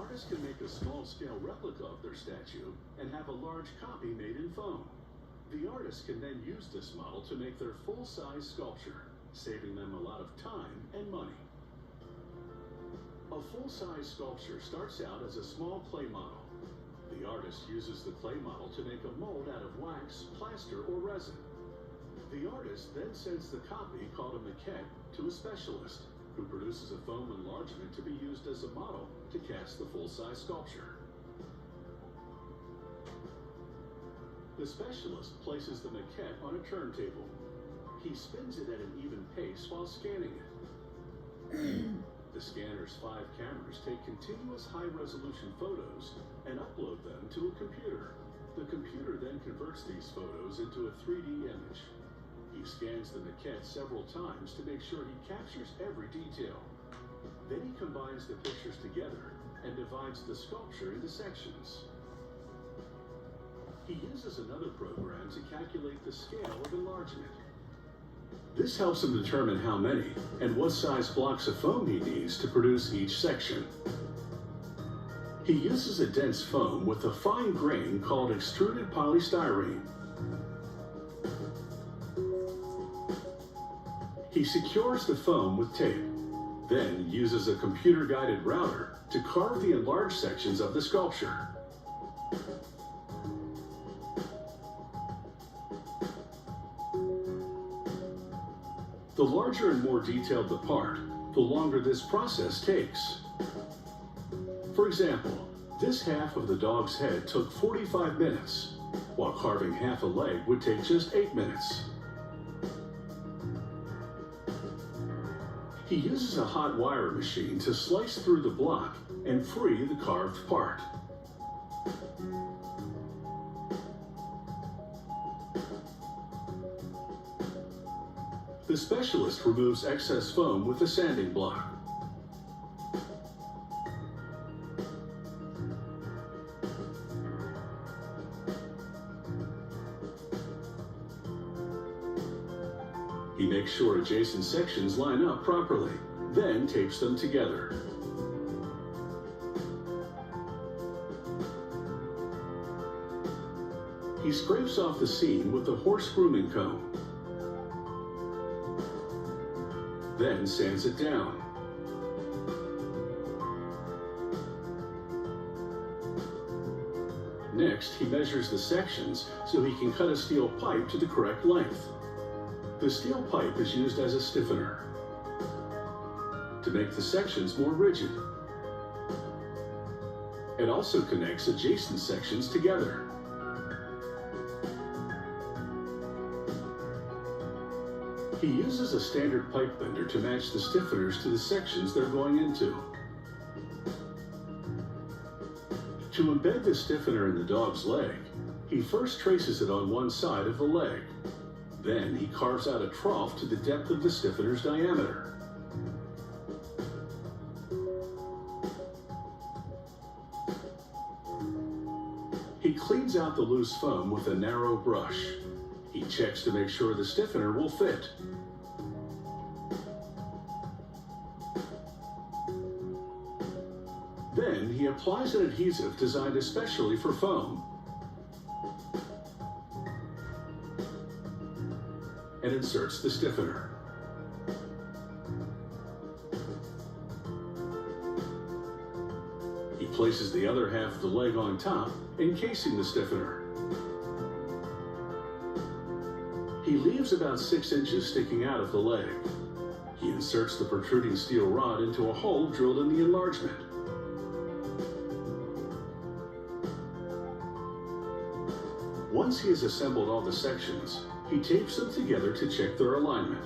artists can make a small-scale replica of their statue and have a large copy made in foam. The artist can then use this model to make their full-size sculpture, saving them a lot of time and money. A full-size sculpture starts out as a small clay model. The artist uses the clay model to make a mold out of wax, plaster, or resin. The artist then sends the copy, called a maquette, to a specialist, who produces a foam enlargement to be used as a model to cast the full-size sculpture. The specialist places the maquette on a turntable. He spins it at an even pace while scanning it. The scanner's 5 cameras take continuous high-resolution photos and upload them to a computer. The computer then converts these photos into a 3D image. He scans the maquette several times to make sure he captures every detail. Then he combines the pictures together and divides the sculpture into sections. He uses another program to calculate the scale of enlargement. This helps him determine how many and what size blocks of foam he needs to produce each section. He uses a dense foam with a fine grain called extruded polystyrene. He secures the foam with tape, then uses a computer-guided router to carve the enlarged sections of the sculpture. The larger and more detailed the part, the longer this process takes. For example, this half of the dog's head took 45 minutes, while carving half a leg would take just 8 minutes. He uses a hot wire machine to slice through the block and free the carved part. The specialist removes excess foam with a sanding block. He makes sure adjacent sections line up properly, then tapes them together. He scrapes off the seam with a horse grooming comb, then sands it down. Next, he measures the sections so he can cut a steel pipe to the correct length. The steel pipe is used as a stiffener to make the sections more rigid. It also connects adjacent sections together. He uses a standard pipe bender to match the stiffeners to the sections they're going into. To embed the stiffener in the dog's leg, he first traces it on one side of the leg. Then he carves out a trough to the depth of the stiffener's diameter. He cleans out the loose foam with a narrow brush. He checks to make sure the stiffener will fit. Then he applies an adhesive designed especially for foam and inserts the stiffener. He places the other half of the leg on top, encasing the stiffener. He leaves about 6 inches sticking out of the leg. He inserts the protruding steel rod into a hole drilled in the enlargement. Once he has assembled all the sections, he tapes them together to check their alignment.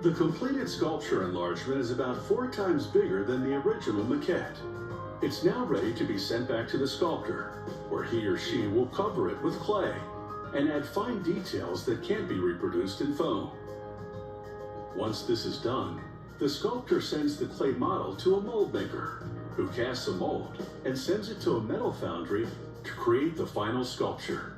The completed sculpture enlargement is about 4 times bigger than the original maquette. It's now ready to be sent back to the sculptor, where he or she will cover it with clay and add fine details that can't be reproduced in foam. Once this is done, the sculptor sends the clay model to a mold maker, who casts a mold and sends it to a metal foundry to create the final sculpture.